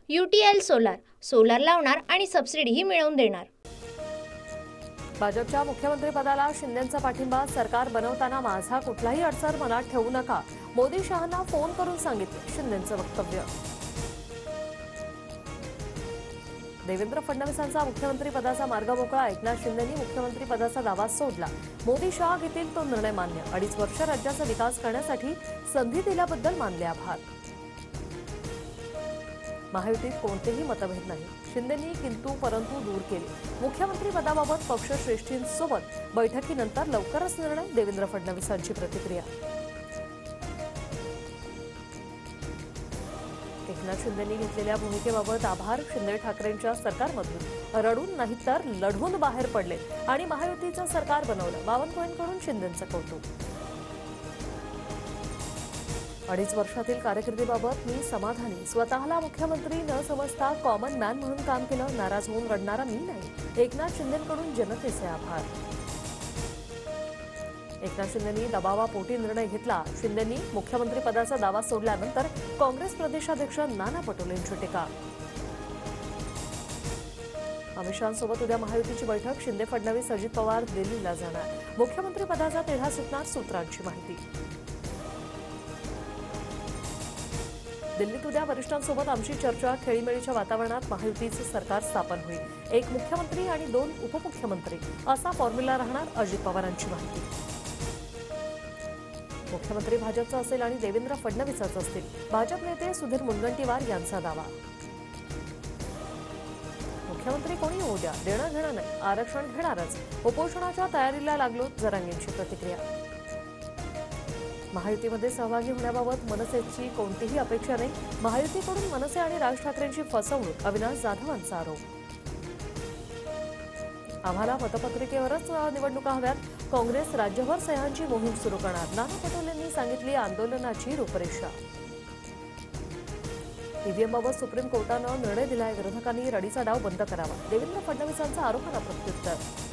UTL solar लावणार आणि सबसिडीही मिळवून देणार। भाजपच्या मुख्यमंत्रीपदाला शिंदेंचा पाठिंबा, सरकार बनवताना माझा कुठलाही अडसर मनात ठेवू नका, मोदी शहांना फोन करून सांगितले, शिंदेंचं वक्तव्य। देवेंद्र फडणवीसांचा मुख्यमंत्रीपदाचा मार्ग मोकळा, एकनाथ शिंदेंनी मुख्यमंत्रीपदाचा दावा सोडला, मोदी शहा घेतील तो निर्णय मान्य, 2.5 वर्ष राज्याचा विकास करण्यासाठी संधी दिल्याबद्दल मानले आभार। महायुतीत कोणतेही मतभेद नाही, शिंदेंनी किंतु परंतु दूर केले, मुख्यमंत्रीपदाबाबत पक्षश्रेष्ठींसोबत बैठकीनंतर लवकरच निर्णय, देवेंद्र फडणवीसांची प्रतिक्रिया। एकनाथ शिंदेंनी घेतलेल्या भूमिकेबाबत आभार, शिंदे ठाकरेंच्या सरकारमधून रडून नाही तर लढून बाहेर पडले आणि महायुतीचं सरकार बनवलं, बावनकुळेंकडून शिंदेंचं कौतुक। 2.5 वर्षातील कारकिर्दीबाबत मी समाधानी, स्वतःला मुख्यमंत्री न समजता कॉमन मॅन म्हणून काम केलं, नाराज होऊन रडणारा मी नाही, एकनाथ शिंदेंकडून जनतेचे आभार। एकनाथ शिंदेंनी दबावापोटी निर्णय घेतला, शिंदेंनी मुख्यमंत्रीपदाचा दावा सोडल्यानंतर काँग्रेस प्रदेशाध्यक्ष नाना पटोलेंची टीका। अमित शहांसोबत उद्या महायुतीची बैठक, शिंदे फडणवीस अजित पवार दिल्लीला जाणार, मुख्यमंत्रीपदाचा तिढा सुटणार, सूत्रांची माहिती। दिल्लीत उद्या वरिष्ठांसोबत आमची चर्चा, खेळीमेळीच्या वातावरणात महायुतीचे सरकार स्थापन होईल, 1 मुख्यमंत्री आणि 2 उपमुख्यमंत्री असा फॉर्म्युला राहणार, अजित पवारांची माहिती। मुख्यमंत्री भाजपचा असेल आणि देवेंद्र फडणवीसच असतील, भाजप नेते सुधीर मुनगंटीवार यांचा दावा। मुख्यमंत्री कोणी होऊ द्या, देणं घेणं नाही, आरक्षण घेणारच, उपोषणाच्या तयारीला लागलो, जरांगेंची प्रतिक्रिया। महायुतीमध्ये सहभागी होण्याबाबत मनसेची कोणतीही अपेक्षा नाही, महायुतीकडून मनसे आणि राज ठाकरेंची फसवणूक, अविनाश जाधवांचा आरोप। आम्हाला मतपत्रिकेवरच निवडणुका हव्यात, काँग्रेस राज्यभर सह्यांची मोहीम सुरू करणार, नाना पटोलेंनी सांगितली आंदोलनाची रूपरेषा। ईव्हीएमबाबत सुप्रीम कोर्टानं निर्णय दिलाय, विरोधकांनी रडीचा डाव बंद करावा, देवेंद्र फडणवीसांचा आरोपाला प्रत्युत्तर।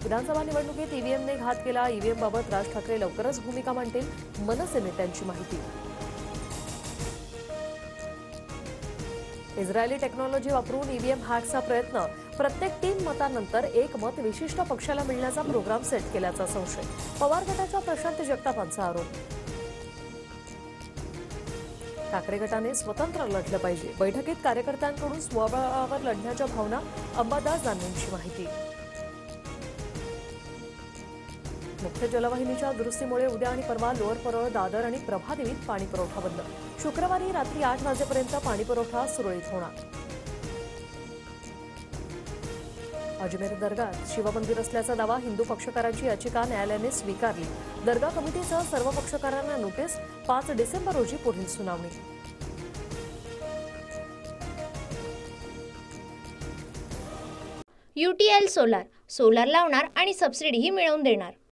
विधानसभा निवडणुकीत ईव्हीएमने घात केला, ईव्हीएमबाबत राज ठाकरे लवकरच भूमिका मांडतील, मनसे नेत्यांची माहिती। इस्रायली टेक्नॉलॉजी वापरून ईव्हीएम हॅकचा प्रयत्न, प्रत्येक 3 मतांनंतर 1 मत विशिष्ट पक्षाला मिळण्याचा प्रोग्राम सेट केल्याचा संशय, पवार गटाच्या प्रशांत जगतापांचा आरोप। ठाकरे गटाने स्वतंत्र लढलं पाहिजे, बैठकीत कार्यकर्त्यांकडून स्वबळावर लढण्याच्या भावना, अंबादास दानवेंची माहिती। मुख्य जलवाहिनीच्या दुरुस्तीमुळे उद्या आणि परवा लोअर परळ, दादर आणि प्रभादेवीत पाणी पुरवठा बंद, शुक्रवारी रात्री 8 वाजेपर्यंत पाणी पुरवठा सुरळीत होणार। अजमेर दर्गात शिवमंदिर असल्याचा दावा, हिंदू पक्षकारांची याचिका न्यायालयाने स्वीकारली, दर्गा कमिटीसह सर्व पक्षकारांना नोटीस, 5 डिसेंबर रोजी पुढील सुनावणी। UTL सोलार लावणार आणि सबसिडीही मिळवून देणार।